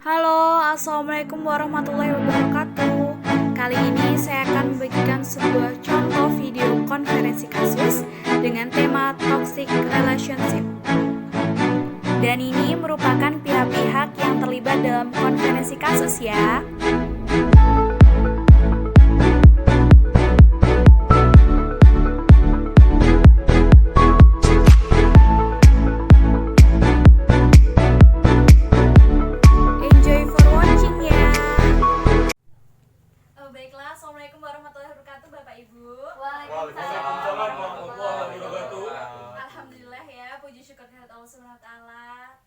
Halo, assalamualaikum warahmatullahi wabarakatuh. Kali ini saya akan membagikan sebuah contoh video konferensi kasus dengan tema toxic relationship. Dan ini merupakan pihak-pihak yang terlibat dalam konferensi kasus ya. Enjoy for watching ya. Baiklah, assalamualaikum warahmatullahi wabarakatuh Bapak Ibu. Waalaikumsalam warahmatullahi wabarakatuh. Alhamdulillah ya, puji syukur kehadirat Allah Subhanahu wa taala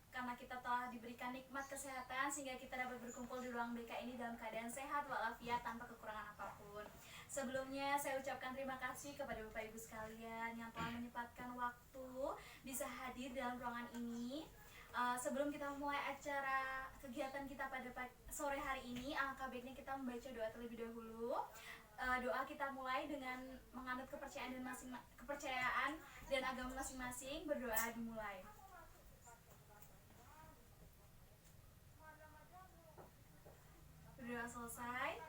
karena kita telah diberikan nikmat kesehatan sehingga kita dapat berkumpul di ruang BK ini dalam keadaan sehat walafiat tanpa kekurangan apapun. Sebelumnya saya ucapkan terima kasih kepada Bapak Ibu sekalian yang telah menyempatkan waktu bisa hadir dalam ruangan ini. Sebelum kita mulai acara kegiatan kita pada sore hari ini, alangkah baiknya kita membaca doa terlebih dahulu. Doa kita mulai dengan menganut kepercayaan dan agama masing-masing. Berdoa dimulai. Berdoa selesai.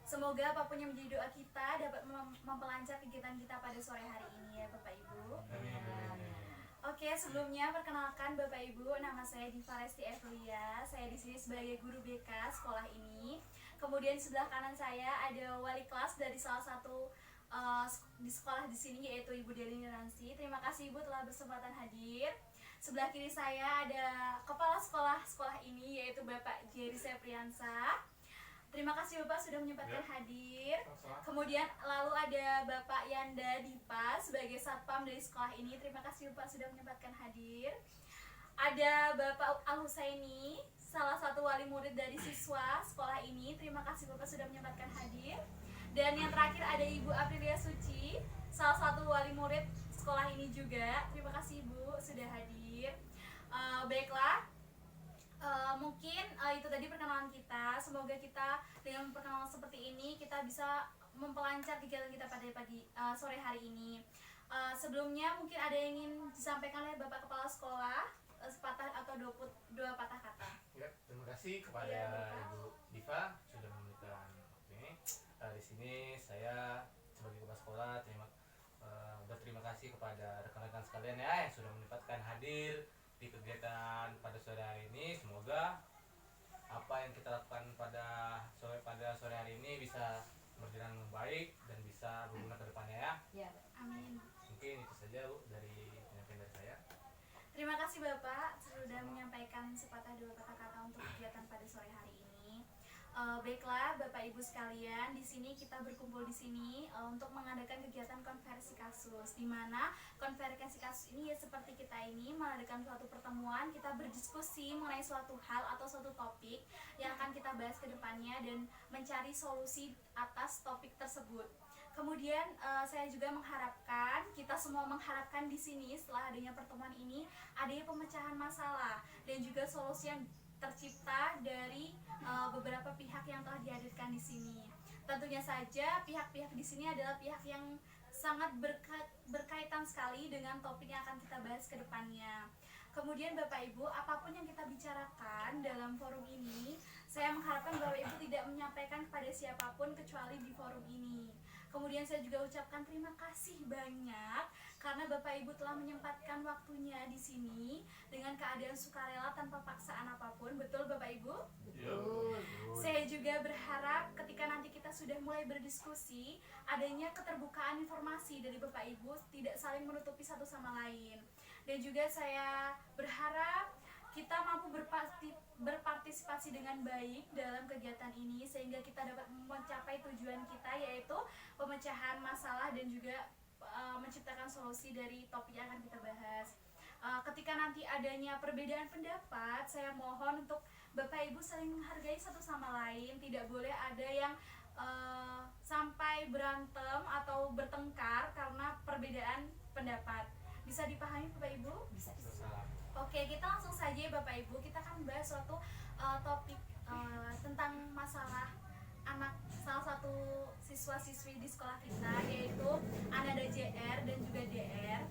Semoga apapun yang menjadi doa kita dapat memperlancar kegiatan kita pada sore hari ini ya Bapak Ibu. Oke, sebelumnya perkenalkan Bapak Ibu, nama saya Diva Resti Evlia. Saya di sini sebagai guru BK sekolah ini. Kemudian di sebelah kanan saya ada wali kelas dari salah satu di sekolah di sini yaitu Ibu Delini Ransi. Terima kasih Ibu telah berkesempatan hadir. Sebelah kiri saya ada kepala sekolah ini yaitu Bapak Jerry Sepriansa. Terima kasih Bapak sudah menyempatkan hadir. Kemudian lalu ada Bapak Yanda Dipa sebagai satpam dari sekolah ini. Terima kasih Bapak sudah menyempatkan hadir. Ada Bapak Al Husaini, salah satu wali murid dari siswa sekolah ini. Terima kasih Bapak sudah menyempatkan hadir. Dan yang terakhir ada Ibu Aprilia Suci, salah satu wali murid sekolah ini juga. Terima kasih Ibu sudah hadir. Baiklah. Mungkin itu tadi perkenalan kita. Semoga kita dengan perkenalan seperti ini kita bisa memperlancar kegiatan kita pada sore hari ini. Sebelumnya mungkin ada yang ingin disampaikan oleh Bapak Kepala Sekolah, sepatah atau dua patah kata. Ya, terima kasih kepada Ibu Diva sudah memberikan waktunya. Di sini saya sebagai kepala sekolah berterima kasih kepada rekan-rekan sekalian ya yang sudah menyempatkan hadir di kegiatan pada sore hari ini. Semoga apa yang kita lakukan pada sore hari ini bisa berjalan dengan baik dan bisa berguna ke depannya ya. Ya, amin. Mungkin itu saja Bu dari penyampaian dari saya. Terima kasih Bapak sudah menyampaikan sepatah dua kata kata untuk kegiatan pada sore hari ini. Baiklah Bapak Ibu sekalian, di sini kita berkumpul di sini untuk mengadakan kegiatan konferensi kasus, di mana konferensi kasus ini ya seperti kita ini mengadakan suatu pertemuan, kita berdiskusi mengenai suatu hal atau suatu topik yang akan kita bahas ke depannya dan mencari solusi atas topik tersebut. Kemudian saya juga mengharapkan, kita semua mengharapkan di sini setelah adanya pertemuan ini adanya pemecahan masalah dan juga solusi yang tercipta dari beberapa pihak yang telah dihadirkan di sini. Tentunya saja pihak-pihak di sini adalah pihak yang sangat berkaitan sekali dengan topik yang akan kita bahas ke depannya. Kemudian Bapak Ibu, apapun yang kita bicarakan dalam forum ini, saya mengharapkan Bapak Ibu tidak menyampaikan kepada siapapun kecuali di forum ini. Kemudian saya juga ucapkan terima kasih banyak karena Bapak Ibu telah menyempatkan waktunya di sini dengan keadaan sukarela tanpa paksaan apapun. Betul Bapak Ibu? Betul. Saya juga berharap ketika nanti kita sudah mulai berdiskusi, adanya keterbukaan informasi dari Bapak Ibu, tidak saling menutupi satu sama lain. Dan juga saya berharap kita mampu berpartisipasi dengan baik dalam kegiatan ini sehingga kita dapat mencapai tujuan kita, yaitu pemecahan masalah dan juga menciptakan solusi dari topik yang akan kita bahas. Ketika nanti adanya perbedaan pendapat, saya mohon untuk Bapak Ibu saling menghargai satu sama lain. Tidak boleh ada yang sampai berantem atau bertengkar karena perbedaan pendapat. Bisa dipahami Bapak Ibu? Bisa. Oke, kita langsung saja Bapak Ibu. Kita akan bahas suatu topik tentang masalah anak salah satu siswa-siswi di sekolah kita, yaitu Ananda JR dan juga DR.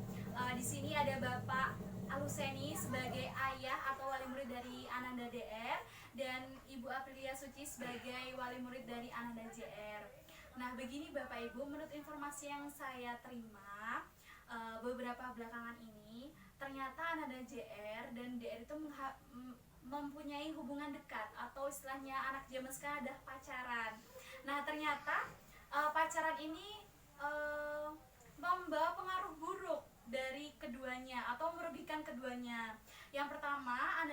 Di sini ada Bapak Al Husaini sebagai ayah atau wali murid dari Ananda DR dan Ibu Aprilia Suci sebagai wali murid dari Ananda JR. Nah, begini Bapak Ibu, menurut informasi yang saya terima beberapa belakangan ini, ternyata Ananda JR dan DR itu mempunyai hubungan dekat, atau istilahnya anak zaman sekarang ada pacaran. Nah, ternyata pacaran ini membawa pengaruh buruk dari keduanya atau merugikan keduanya. Yang pertama,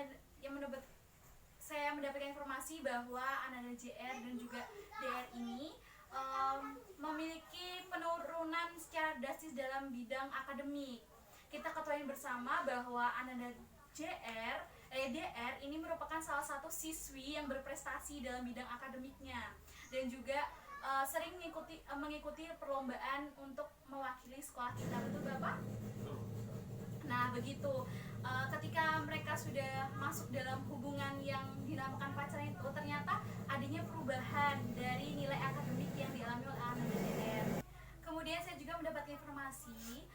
saya mendapatkan informasi bahwa Ananda JR dan juga DR ini memiliki penurunan secara drastis dalam bidang akademik. Kita ketahui bersama bahwa Ananda DR ini merupakan salah satu siswi yang berprestasi dalam bidang akademiknya dan juga sering mengikuti perlombaan untuk mewakili sekolah kita, betul Bapak? Nah, begitu ketika mereka sudah masuk dalam hubungan yang dinamakan pacaran itu, ternyata adanya perubahan dari nilai akademik yang dialami oleh Ananda JR. Kemudian saya juga mendapat informasi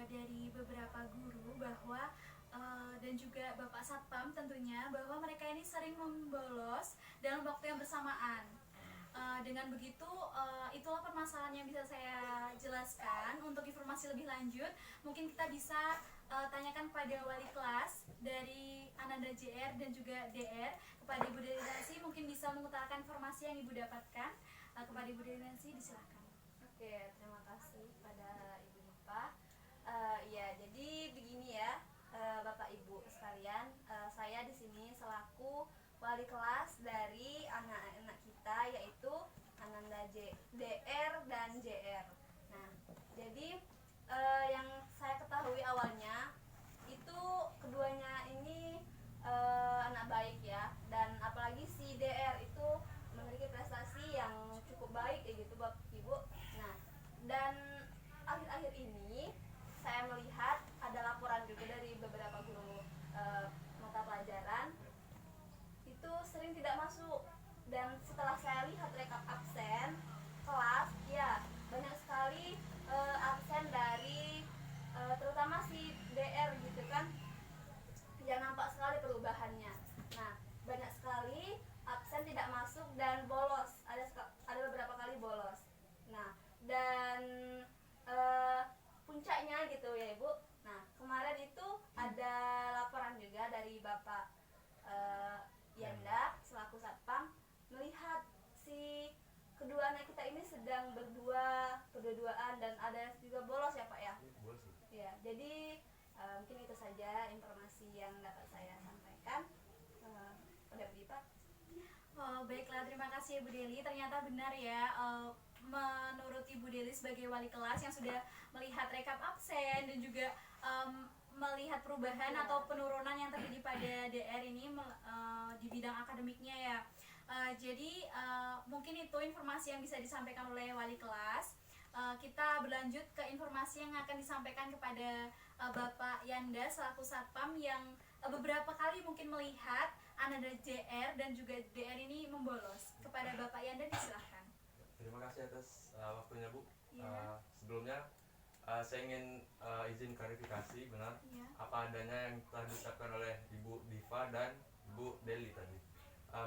dari beberapa guru bahwa dan juga Bapak Satpam tentunya, bahwa mereka ini sering membolos dalam waktu yang bersamaan. Dengan begitu, itulah permasalahan yang bisa saya jelaskan. Untuk informasi lebih lanjut, mungkin kita bisa tanyakan kepada wali kelas dari Ananda JR dan juga DR, kepada Ibu Delinasi, mungkin bisa mengutarakan informasi yang Ibu dapatkan. Kepada Ibu Delinasi, disilakan. Oke, terima kasih pada Ibu Diva. Ya, jadi begini ya, Bapak Ibu sekalian, saya di sini selaku wali kelas dari anak-anak kita, yaitu Ananda DR dan JR. Nah, jadi yang saya ketahui awalnya itu keduanya ini anak baik ya, dan apalagi si DR itu memiliki prestasi yang cukup baik kayak gitu Bapak Ibu. Nah, dan akhir-akhir ini saya melihat ada laporan juga dari beberapa guru mata pelajaran itu sering tidak masuk, dan setelah saya lihat rekap absen kelas, ya banyak sekali absen dari terutama si DR gitu kan, ya nampak sekali perubahannya. Nah, banyak sekali absen tidak masuk dan bolos, ada beberapa kali bolos. Nah, dan puncaknya gitu ya Ibu. Nah, kemarin itu ada laporan juga dari Bapak Yanda selaku satpam, melihat si kedua anak kita ini sedang berdua-duaan dan ada juga bolos ya Pak ya. Ya, jadi mungkin itu saja informasi yang dapat saya sampaikan. Pada Bu Diva. Baiklah, terima kasih Ibu Deli. Ternyata benar ya, menurut Ibu Deli sebagai wali kelas yang sudah melihat rekap absen dan juga melihat perubahan atau penurunan yang terjadi pada DR ini di bidang akademiknya ya. Jadi mungkin itu informasi yang bisa disampaikan oleh wali kelas. Kita berlanjut ke informasi yang akan disampaikan kepada Bapak Yanda selaku satpam yang beberapa kali mungkin melihat Ananda JR dan juga DR ini membolos. Kepada Bapak Yanda, disilahkan. Terima kasih atas waktunya Bu. Ya. Sebelumnya saya ingin izin klarifikasi benar apa adanya yang telah diucapkan oleh Ibu Diva dan Ibu Deli tadi.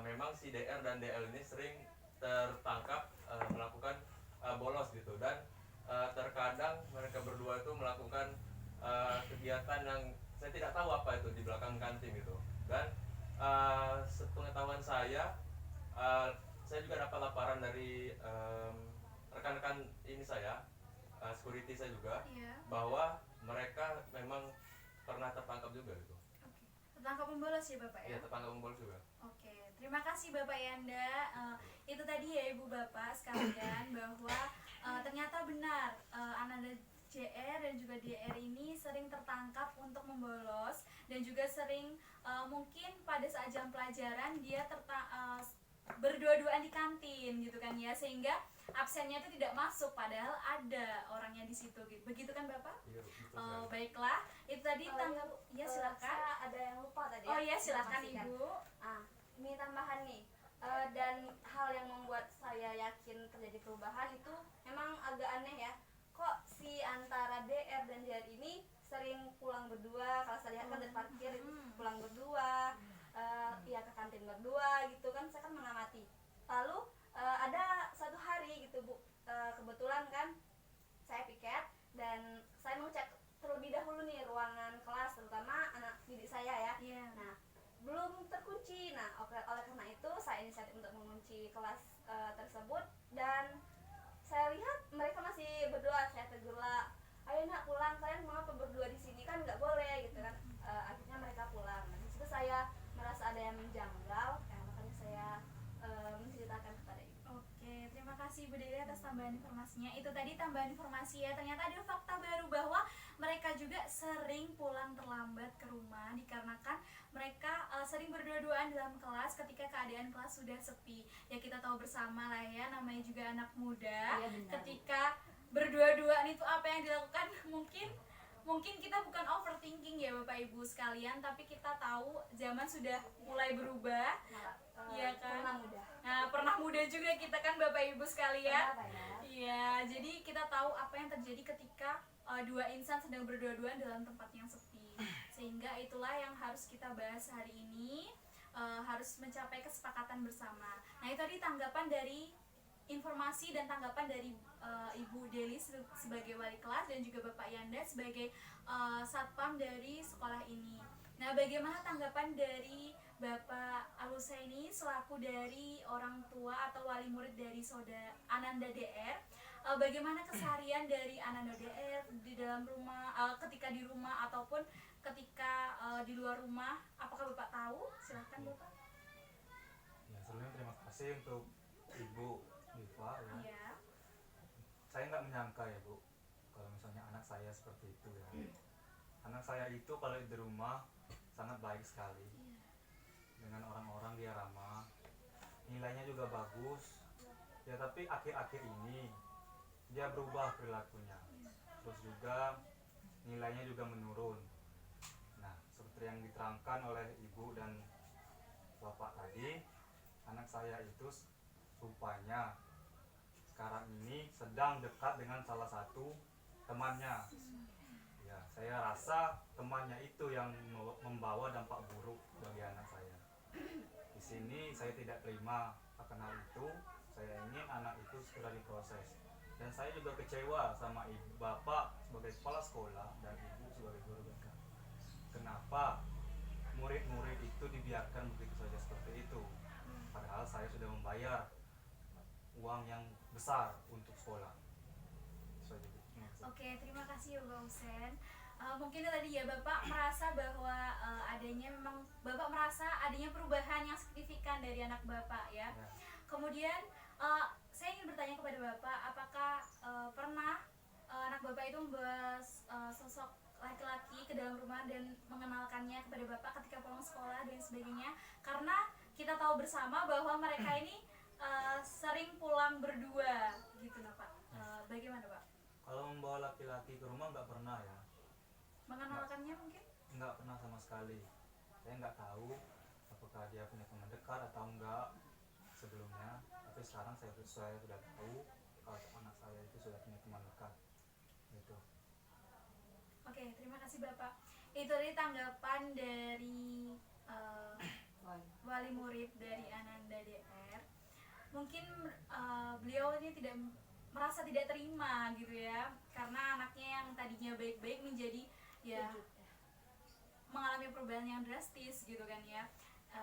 Memang si DR dan DL ini sering tertangkap melakukan bolos gitu, dan terkadang mereka berdua itu melakukan kegiatan yang saya tidak tahu apa itu di belakang kantin gitu. Dan sepengetahuan saya juga dapat laporan dari rekan-rekan ini saya, security saya juga, bahwa mereka memang pernah tertangkap juga gitu. Tertangkap membolos ya Bapak ya? Iya, tertangkap membolos juga. Oke, terima kasih Bapak Yanda. Itu tadi ya Ibu Bapak sekalian, bahwa ternyata benar Ananda JR dan juga DR ini sering tertangkap untuk membolos, dan juga sering mungkin pada saat jam pelajaran dia berdua-duaan di kantin gitu kan ya, sehingga absennya itu tidak masuk padahal ada orangnya di situ gitu. Begitu kan Bapak? Iya, betul. Baiklah, itu tadi ya silakan. Ada yang lupa tadi. Oh ya, silakan Ibu. Ini tambahan nih. Dan hal yang membuat saya yakin terjadi perubahan itu memang agak aneh ya. Kok si antara DR dan JR ini sering pulang berdua, kalau saya lihat kan dari parkir pulang berdua, ya ke kantin berdua Lalu ada satu hari gitu Bu, kebetulan kan saya piket dan saya mengecek terlebih dahulu nih ruangan kelas, terutama anak didik saya ya. Iya. Nah, belum terkunci. Nah, oleh karena itu saya inisiatif untuk mengunci kelas tersebut, dan saya lihat mereka masih berdua. Saya tegur lah, ayo nak pulang, kalian mengapa berdua di sini, kan nggak boleh gitu kan. Akhirnya mereka pulang. Nah, di situ saya merasa ada yang menjanggal, makanya saya menceritakan kepada ibu. Oke, terima kasih Bu Deli atas tambahan informasinya. Itu tadi tambahan informasi ya. Ternyata ada fakta baru bahwa mereka juga sering pulang terlambat ke rumah dikarenakan mereka sering berdua-duaan dalam kelas ketika keadaan kelas sudah sepi. Ya kita tahu bersama lah ya, namanya juga anak muda. Iya, benar. Ketika berdua-duaan itu apa yang dilakukan, mungkin kita bukan overthinking ya Bapak Ibu sekalian, tapi kita tahu zaman sudah mulai berubah. Iya kan? Pernah muda. Nah, pernah muda juga kita kan Bapak Ibu sekalian. Kenapa ya? Iya, jadi kita tahu apa yang terjadi ketika dua insan sedang berdua-duaan dalam tempat yang sepi. Sehingga itulah yang harus kita bahas hari ini, harus mencapai kesepakatan bersama. Nah, itu tadi tanggapan dari informasi dan tanggapan dari Ibu Deli sebagai wali kelas dan juga Bapak Yanda sebagai satpam dari sekolah ini. Nah, bagaimana tanggapan dari Bapak Al-Husaini selaku dari orang tua atau wali murid dari Saudara Ananda DR? Bagaimana keseharian dari Ananda DR di dalam rumah, ketika di rumah ataupun ketika di luar rumah? Apakah Bapak tahu? Silahkan Bapak. Ya, sebelumnya terima kasih untuk Ibu Diva ya. Iya. Saya nggak menyangka ya Bu, kalau misalnya anak saya seperti itu ya. Anak saya itu kalau di rumah sangat baik sekali. Dengan orang-orang dia ramah, nilainya juga bagus. Ya tapi akhir-akhir ini dia berubah perilakunya. Terus juga nilainya juga menurun. Nah, seperti yang diterangkan oleh Ibu dan Bapak tadi, anak saya itu rupanya sekarang ini sedang dekat dengan salah satu temannya. Ya, saya rasa temannya itu yang membawa dampak buruk bagi anak saya. Di sini saya tidak terima akan hal itu. Saya ingin anak itu segera diproses. Dan saya juga kecewa sama ibu bapak sebagai kepala sekolah dan ibu sebagai guru BK. Kenapa murid-murid itu dibiarkan begitu saja seperti itu? Padahal saya sudah membayar uang yang besar untuk sekolah. Oke, terima kasih Bapak Husen. Mungkin itu tadi ya Bapak merasa bahwa memang Bapak merasa adanya perubahan yang signifikan dari anak Bapak ya. Kemudian saya ingin bertanya kepada Bapak, apakah pernah anak Bapak itu membawa sosok laki-laki ke dalam rumah dan mengenalkannya kepada Bapak ketika pulang sekolah dan sebagainya? Karena kita tahu bersama bahwa mereka ini sering pulang berdua gitu nah Pak. Bagaimana Pak? Kalau membawa laki-laki ke rumah nggak pernah ya. Mengenalkannya mungkin? Nggak pernah sama sekali. Saya nggak tahu apakah dia punya teman dekat atau enggak sebelumnya. Tapi sekarang saya sudah tahu kalau anak saya itu sudah punya teman dekat. Gitu. Oke, terima kasih Bapak. Itu tadi tanggapan dari wali murid dari Ananda DR. Mungkin beliau ini merasa tidak terima gitu ya, karena anaknya yang tadinya baik-baik menjadi ya mengalami perubahan yang drastis gitu kan ya.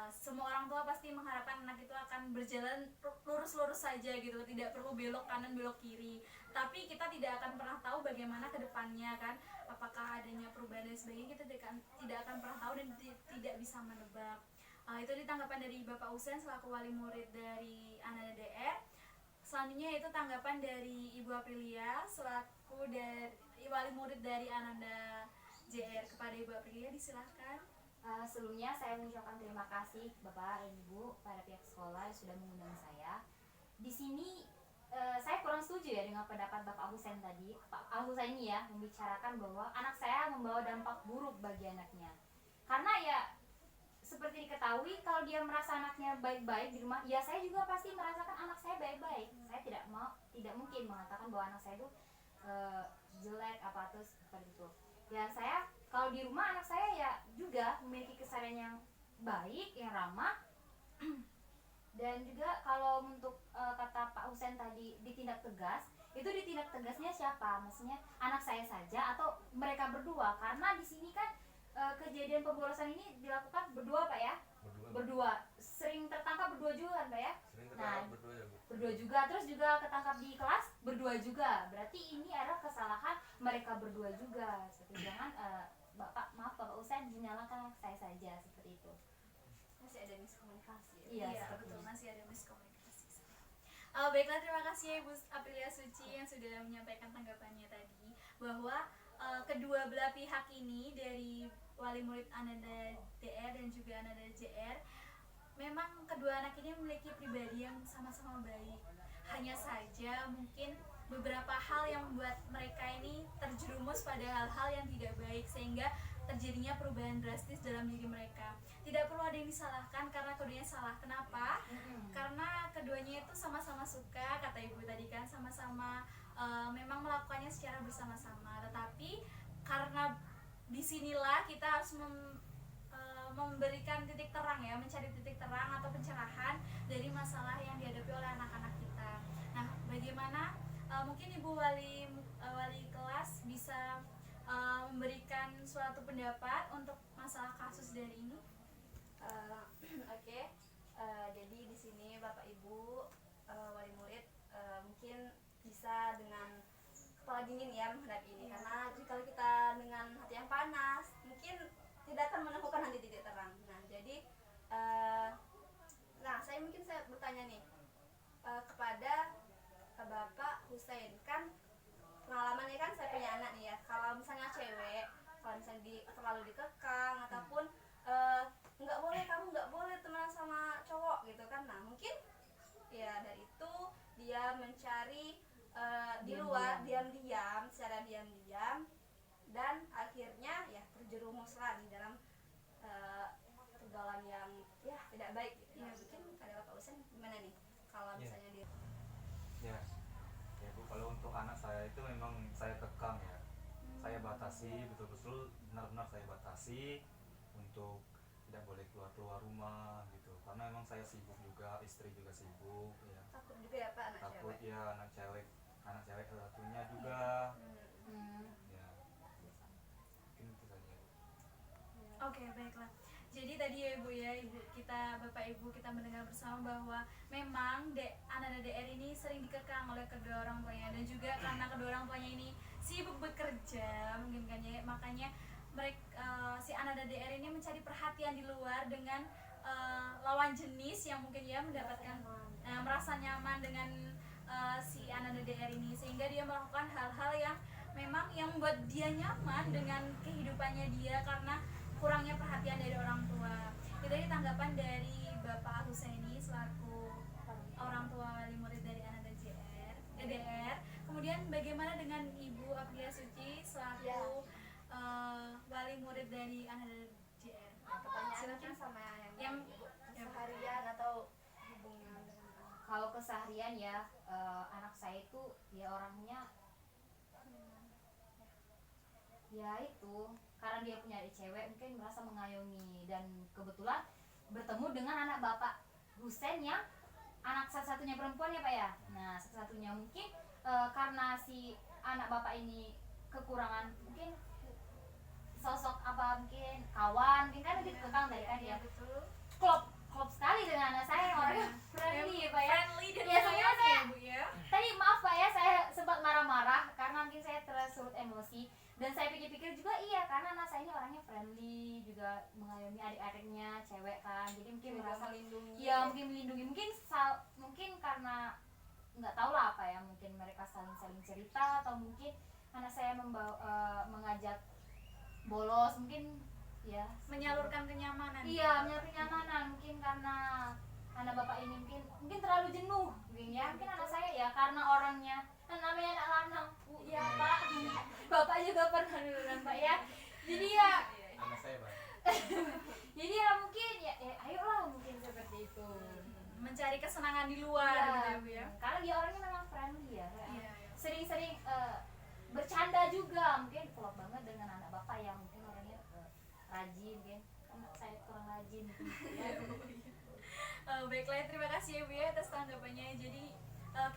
Semua orang tua pasti mengharapkan anak itu akan berjalan lurus-lurus saja gitu, tidak perlu belok kanan belok kiri. Tapi kita tidak akan pernah tahu bagaimana kedepannya kan, apakah adanya perubahan dan sebagainya, kita tidak akan pernah tahu dan tidak bisa menebak. Itu ditanggapan dari Bapak Husen selaku wali murid dari Ananda DR. Selanjutnya itu tanggapan dari Ibu Aprilia selaku dari wali murid dari Ananda JR. Kepada Ibu Aprilia disilahkan. Sebelumnya saya mengucapkan terima kasih Bapak dan Ibu pada pihak sekolah yang sudah mengundang saya. Di sini saya kurang setuju ya dengan pendapat Bapak Husain tadi. Pak Al-Husaini ya membicarakan bahwa anak saya membawa dampak buruk bagi anaknya. Karena ya seperti diketahui kalau dia merasa anaknya baik-baik di rumah, ya saya juga pasti merasakan anak saya baik-baik. Saya tidak mungkin mengatakan bahwa anak saya itu jelek apa terus seperti itu. Ya saya kalau di rumah anak saya ya juga memiliki keseharian yang baik, yang ramah. Dan Dan juga kalau untuk kata Pak Husen tadi ditindak tegas, itu ditindak tegasnya siapa? Maksudnya anak saya saja atau mereka berdua? Karena di sini kan kejadian pemborosan ini dilakukan berdua Pak ya? Berdua. Sering tertangkap berdua juga kan Pak ya? Sering ketangkap berdua ya Bu. Berdua juga, terus juga ketangkap di kelas berdua juga. Berarti ini adalah kesalahan mereka berdua juga. Seperti jangan Bapak Husen menyalahkan saya saja seperti itu. Masih ada miskomunikasi ya? Iya, Iya, seperti betul, itu. masih ada miskomunikasi. Baiklah, terima kasih ya Ibu Aprilia Suci yang sudah menyampaikan tanggapannya tadi bahwa kedua belah pihak ini dari wali murid Ananda DR dan juga Ananda JR, memang kedua anak ini memiliki pribadi yang sama-sama baik. Hanya saja mungkin beberapa hal yang membuat mereka ini terjerumus pada hal-hal yang tidak baik sehingga terjadinya perubahan drastis dalam diri mereka. Tidak perlu ada yang disalahkan karena keduanya salah. Kenapa? Karena keduanya itu sama-sama suka, kata ibu tadi kan, sama-sama memang melakukannya secara bersama-sama. Tetapi karena disinilah kita harus memberikan titik terang ya, mencari titik terang atau pencerahan dari masalah yang dihadapi oleh anak-anak kita. Nah, bagaimana mungkin ibu wali kelas bisa memberikan suatu pendapat untuk masalah kasus dari ini? Oke. Jadi di sini Bapak Ibu wali murid mungkin bisa dengan kepala dingin ya menghadapi ini, karena jika kita dengan hati yang panas mungkin tidak akan menemukan nanti titik terang. Nah, jadi saya bertanya nih kepada Bapak Husein, kan pengalamannya kan saya punya anak nih ya, kalau misalnya cewek, kalau misalnya terlalu dikekang ataupun kamu nggak boleh temenan sama cowok gitu kan. Nah, mungkin ya dari itu dia mencari di luar diam-diam, secara diam-diam, dan akhirnya ya terjerumuslah di dalam pergaulan yang ya tidak baik gitu. Nah, mungkin ada Bapak Husein gimana nih kalau misalnya dia Ya, ya Bu, kalau untuk anak saya itu memang saya kekang ya. Saya batasi, betul-betul benar-benar saya batasi untuk tidak boleh keluar rumah gitu. Karena memang saya sibuk juga, istri juga sibuk ya. takut juga ya Pak anak Takut cewek? ya anak cewek satunya juga. Ya, mungkin itu saja. Oke, baiklah. Jadi tadi ya Ibu ya, Bapak Ibu kita mendengar bersama bahwa memang Ananda DR ini sering dikekang oleh kedua orang tuanya, dan juga karena kedua orang tuanya ini sibuk bekerja mungkin kan ya, makanya mereka si Ananda DR ini mencari perhatian di luar dengan lawan jenis yang mungkin ya mendapatkan merasa nyaman dengan si Ananda DR ini, sehingga dia melakukan hal-hal yang memang yang membuat dia nyaman dengan kehidupannya dia karena kurangnya perhatian dari orang tua. Itu tadi tanggapan dari Bapak Huseini selaku orang tua wali murid dari Ananda DR. Kemudian bagaimana dengan Ibu Aprilia Suci selaku wali murid dari Ananda DR? pertanyaannya sama yang seharian atau hubungan dengan Kalau keseharian ya anak saya itu ya orangnya ya itu karena dia punya adik cewek mungkin merasa mengayomi, dan kebetulan bertemu dengan anak Bapak Husein yang anak satu-satunya perempuan ya Pak ya. Nah satu-satunya mungkin karena si anak Bapak ini kekurangan mungkin sosok apa, mungkin kawan, mungkin kan lebih kekang dari kan ya. Betul. Klop sekali dengan anak saya yang orangnya friendly ya Pak ya. Friendly dan Ya, sebenarnya menyayangi saya- ya Bu ya. Tadi maaf Pak ya, saya sempat marah-marah karena mungkin saya tersulut emosi, dan saya pikir-pikir juga iya karena anak saya ini orangnya friendly, juga mengayomi adik-adiknya cewek kan, jadi mungkin juga merasa melindungi? ya mungkin melindungi, mungkin karena nggak tahu lah apa ya, mungkin mereka saling cerita atau mungkin anak saya mengajak bolos mungkin ya Menyalurkan kenyamanan. iya menyalurkan kenyamanan, mungkin karena anak Bapak ini mungkin terlalu jenuh mungkin ya, mungkin anak saya ya karena orangnya namanya anak lanang Bu ya Pak. Bapak juga pernah dulu kan Pak ya, jadi ya Anak saya Pak. jadi ya mungkin ya ayolah mungkin seperti itu. Mencari kesenangan di luar Iya, gitu ya Bu ya. karena dia orangnya memang friendly ya, Iya. sering-sering bercanda juga, mungkin klop banget dengan anak Bapak yang mungkin orangnya rajin, mungkin anak saya kurang rajin ya. Baiklah, terima kasih ya Bu ya atas tanggapannya. Jadi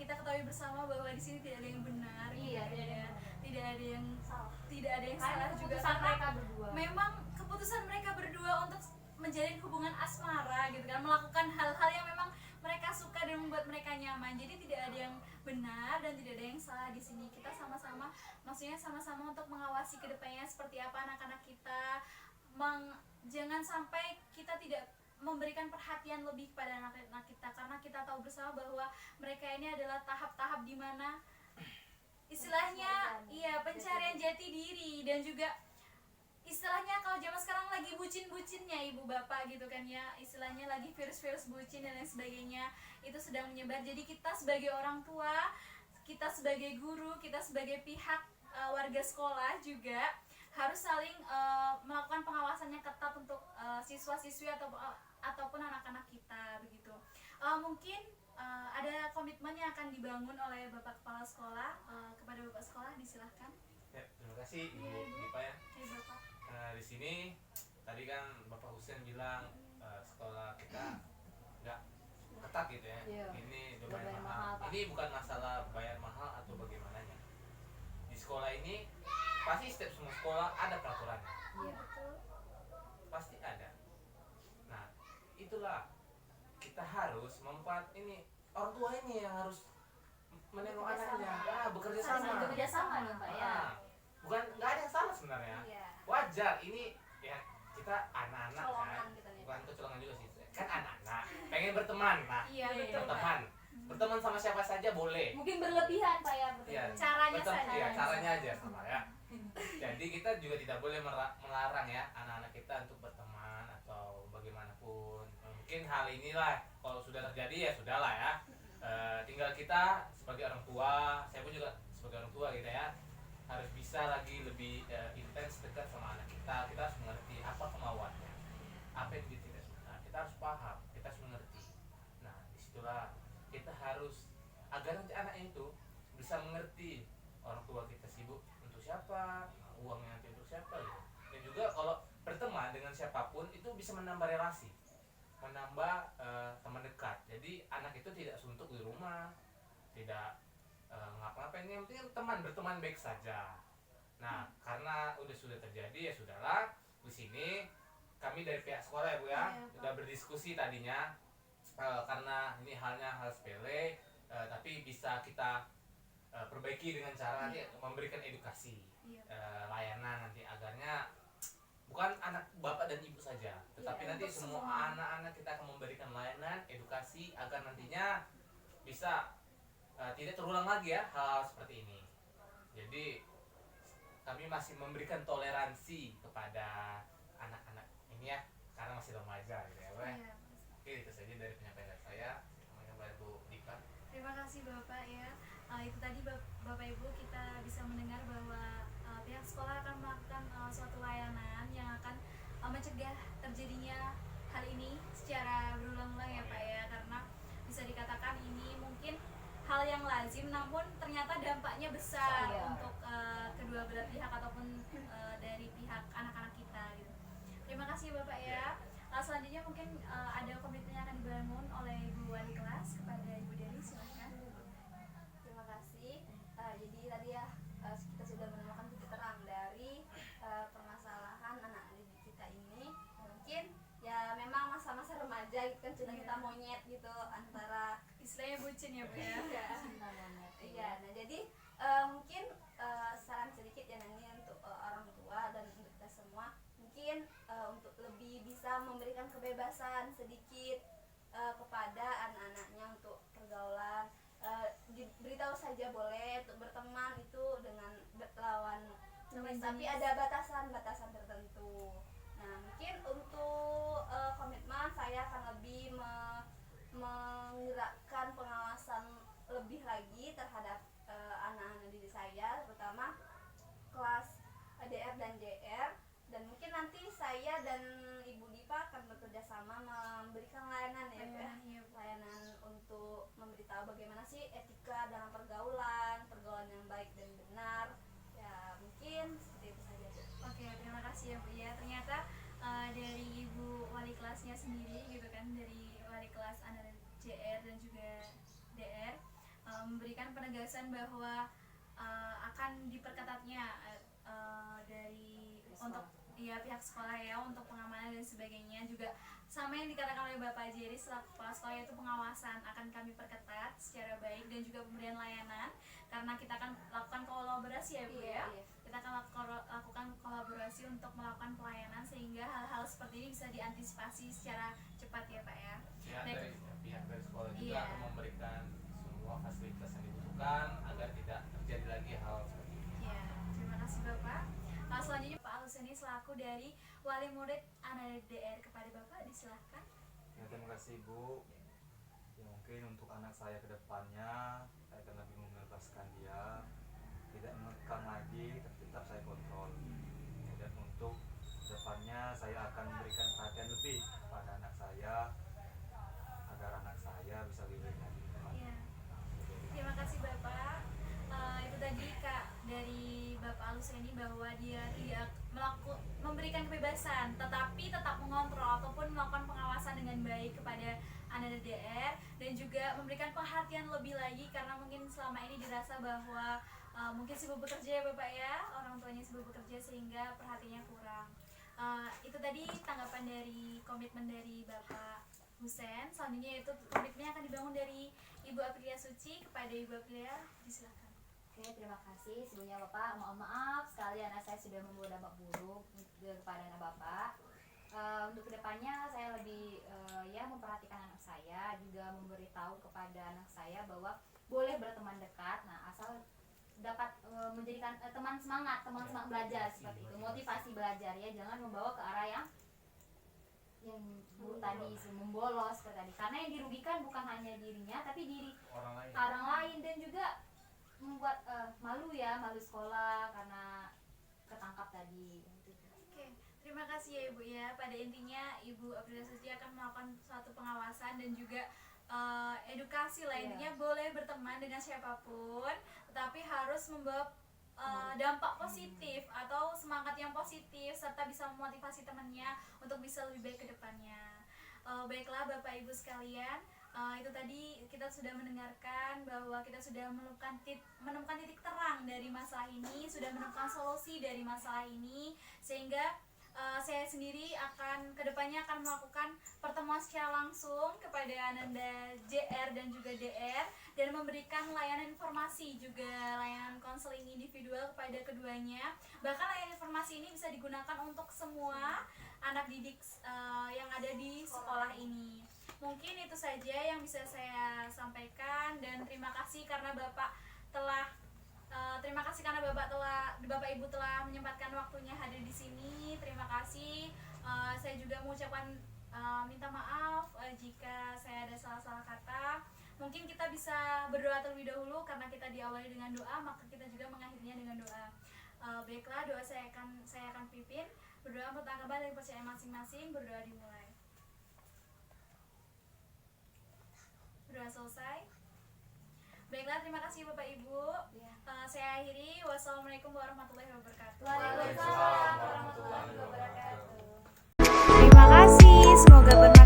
kita ketahui bersama bahwa di sini tidak ada yang benar, Iya, gitu ya. Tidak ada yang Salah. tidak ada yang Karena salah juga keputusan karena mereka berdua. memang keputusan mereka berdua untuk menjalin hubungan asmara gitu kan, melakukan hal-hal yang memang mereka suka dan membuat mereka nyaman. Jadi tidak ada yang benar dan tidak ada yang salah di sini. Kita sama-sama, maksudnya sama-sama untuk mengawasi kedepannya seperti apa anak-anak kita. Jangan sampai kita tidak memberikan perhatian lebih pada anak-anak kita, karena kita tahu bersama bahwa mereka ini adalah tahap-tahap di mana istilahnya pencarian jati diri, dan juga istilahnya kalau zaman sekarang lagi bucin-bucinnya ibu bapak gitu kan ya, istilahnya lagi virus-virus bucin dan lain sebagainya itu sedang menyebar. Jadi kita sebagai orang tua, kita sebagai guru, kita sebagai pihak warga sekolah juga harus saling melakukan pengawasannya ketat untuk siswa-siswi ataupun anak-anak kita begitu. Mungkin ada komitmen yang akan dibangun oleh Bapak Kepala Sekolah kepada Bapak Sekolah, disilahkan. Ya, terima kasih Ibu Diva ya. Bapak. Di sini tadi kan Bapak Husen bilang sekolah kita nggak ketat gitu ya. Iya. Ini Udah lumayan bayar mahal. mahal, Pak. Ini bukan masalah bayar mahal atau bagaimananya. Di sekolah ini pasti setiap semua sekolah ada peraturannya. Iya. Pasti ada. Nah, itulah kita harus ini orang tua ini yang harus menengok anaknya, bekerja sama. Bekerja sama nih Pak ya. Bukan, nggak ada yang salah sebenarnya. Iya. Wajar, ini ya kita anak-anak kan, Colongan kita nih. bukan kecolongan juga sih, kan anak-anak pengen berteman, nah Iya betul. berteman, berteman sama siapa saja boleh. Mungkin berlebihan Pak ya. Iya. Caranya saja. Ya, caranya aja sama ya. Jadi kita juga tidak boleh melarang ya anak-anak kita untuk berteman atau bagaimanapun. Mungkin hal inilah kalau sudah terjadi ya sudahlah ya. Tinggal kita sebagai orang tua, saya pun juga sebagai orang tua gitu ya, harus bisa lagi lebih intens dekat sama anak kita. Kita harus mengerti apa kemauannya, apa yang dia tidak suka. Kita harus paham, kita harus mengerti. Nah, disitulah kita harus agar nanti anak itu bisa mengerti orang tua kita sibuk untuk siapa, uangnya nanti untuk siapa gitu. Dan juga kalau berteman dengan siapapun itu bisa menambah relasi, menambah teman dekat. Jadi anak itu tidak suntuk di rumah, tidak ngapa-ngapain, yang penting berteman baik saja. Nah, karena sudah terjadi ya sudahlah. Di sini kami dari pihak sekolah ya Bu ya, sudah berdiskusi tadinya karena ini hal sepele, tapi bisa kita perbaiki dengan cara nanti memberikan edukasi, layanan nanti agarnya bukan anak bapak dan ibu saja, tetapi nanti semua anak-anak kita akan memberikan layanan edukasi agar nantinya bisa tidak terulang lagi ya hal seperti ini. Jadi kami masih memberikan toleransi kepada anak-anak ini ya, karena masih remaja gitu ya Bu. Iya. Oke, itu saja dari penyampaian saya. Kepada Bu Diva. Terima kasih Bapak ya. Itu tadi Bapak Ibu, kita bisa mendengar bahwa pihak sekolah akan melakukan suatu layanan yang akan mencegah terjadinya hal ini secara berulang-ulang ya Pak ya, karena bisa dikatakan ini mungkin hal yang lazim namun ternyata dampaknya besar untuk kedua belah pihak ataupun dari pihak anak-anak kita gitu. Terima kasih Bapak ya. Selanjutnya mungkin ada komitmen yang akan dibangun oleh Ibu Wali Kelas kepada Ibu Deli, silahkan. Terima kasih. Jadi tadi ya kita sudah menemukan titik terang dari permasalahan anak didik kita ini. Mungkin ya memang masa-masa remaja gitu kan, sudah kita monyet gitu antara Istilahnya bucin ya Bu ya. Iya. Nah jadi mungkin saran sedikit ya nanti untuk orang tua dan untuk kita semua, mungkin untuk lebih bisa memberikan kebebasan sedikit kepada anak-anaknya untuk pergaulan. Beritahu saja boleh untuk berteman itu dengan lawan jenis, tapi ada batasan tertentu. Nah mungkin untuk komitmen saya akan lebih menggerakkan pengawasan lebih lagi terhadap anak-anak didik saya, terutama kelas DR dan JR. Dan mungkin nanti saya dan Ibu Diva akan bekerja sama memberikan layanan ya, layanan untuk memberitahu bagaimana sih etika dalam pergaulan yang baik dan benar. Ya mungkin seperti itu saja. Oke, terima kasih ya Bu ya. Ternyata dari Ibu Wali Kelasnya sendiri gitu kan, dari wali kelas anak JR dan juga DR memberikan penegasan bahwa akan diperketatnya dari untuk pihak sekolah ya untuk pengamanan dan sebagainya, juga sama yang dikatakan oleh Bapak Jerry selaku kepala sekolah, yaitu pengawasan akan kami perketat secara baik dan juga pemberian layanan, karena kita akan lakukan kolaborasi ya Bu ya. Kita akan lakukan kolaborasi untuk melakukan pelayanan sehingga hal-hal seperti ini bisa diantisipasi secara cepat ya Pak ya. Pihak dari sekolah juga akan memberikan semua fasilitas yang dibutuhkan agar tidak terjadi lagi hal seperti ini. Ya, terima kasih Bapak. Selanjutnya Pak Aluseni selaku dari wali murid anak DR, kepada Bapak disilahkan. Ya, terima kasih Bu. Ya, mungkin untuk anak saya ke depannya saya akan lebih membebaskan dia, tidak mengekang lagi, tapi tetap saya kontrol. Ya, dan untuk depannya saya akan memberikan perhatian lebih kepada anak saya agar anak saya bisa lebih baik lagi. Ya. Terima kasih Bapak. Itu tadi Kak dari Bapak Aluseni bahwa dia tidak memberikan kebebasan, tetapi tetap mengontrol ataupun melakukan pengawasan dengan baik kepada anak DR, dan juga memberikan perhatian lebih lagi karena mungkin selama ini dirasa bahwa mungkin sibuk bekerja ya Bapak ya, orang tuanya sibuk bekerja sehingga perhatiannya kurang. Itu tadi tanggapan dari komitmen dari Bapak Husen. Selanjutnya itu komitmennya akan dibangun dari Ibu Aprilia Suci. Kepada Ibu Aprilia disilahkan. Oke, terima kasih. Sebelumnya Bapak, mohon maaf sekali anak saya sudah membawa dampak buruk kepada anak Bapak. Untuk kedepannya saya lebih memperhatikan anak saya, juga memberitahu kepada anak saya bahwa boleh berteman dekat, nah asal dapat menjadikan teman semangat belajar seperti itu, motivasi belajar ya, jangan membawa ke arah yang buruk tadi, membolos seperti tadi, karena yang dirugikan bukan hanya dirinya tapi diri orang lain dan juga membuat malu sekolah karena ketangkap tadi. Oke, terima kasih ya Ibu ya. Pada intinya Ibu Aprilia Suci akan melakukan suatu pengawasan dan juga edukasi lah. Intinya boleh berteman dengan siapapun, tetapi harus membawa dampak positif atau semangat yang positif, serta bisa memotivasi temannya untuk bisa lebih baik ke depannya. Baiklah Bapak Ibu sekalian, itu tadi kita sudah mendengarkan bahwa kita sudah menemukan titik terang dari masalah ini, sudah menemukan solusi dari masalah ini, sehingga saya sendiri kedepannya akan melakukan pertemuan secara langsung kepada Ananda JR dan juga DR, dan memberikan layanan informasi juga layanan konseling individual kepada keduanya. Bahkan layanan informasi ini bisa digunakan untuk semua anak didik yang ada di sekolah ini. Mungkin itu saja yang bisa saya sampaikan, dan terima kasih karena Bapak Ibu telah menyempatkan waktunya hadir di sini. Terima kasih. Saya juga mengucapkan minta maaf jika saya ada salah-salah kata. Mungkin kita bisa berdoa terlebih dahulu karena kita diawali dengan doa, maka kita juga mengakhirinya dengan doa. Baiklah, doa saya akan pimpin. Berdoa bertanggapan dari percaya masing-masing. Berdoa dimulai. Berdoa selesai. Baiklah, terima kasih Bapak Ibu. Saya akhiri. Wassalamualaikum warahmatullahi wabarakatuh. Waalaikumsalam warahmatullahi wabarakatuh. Terima kasih. Semoga bermanfaat.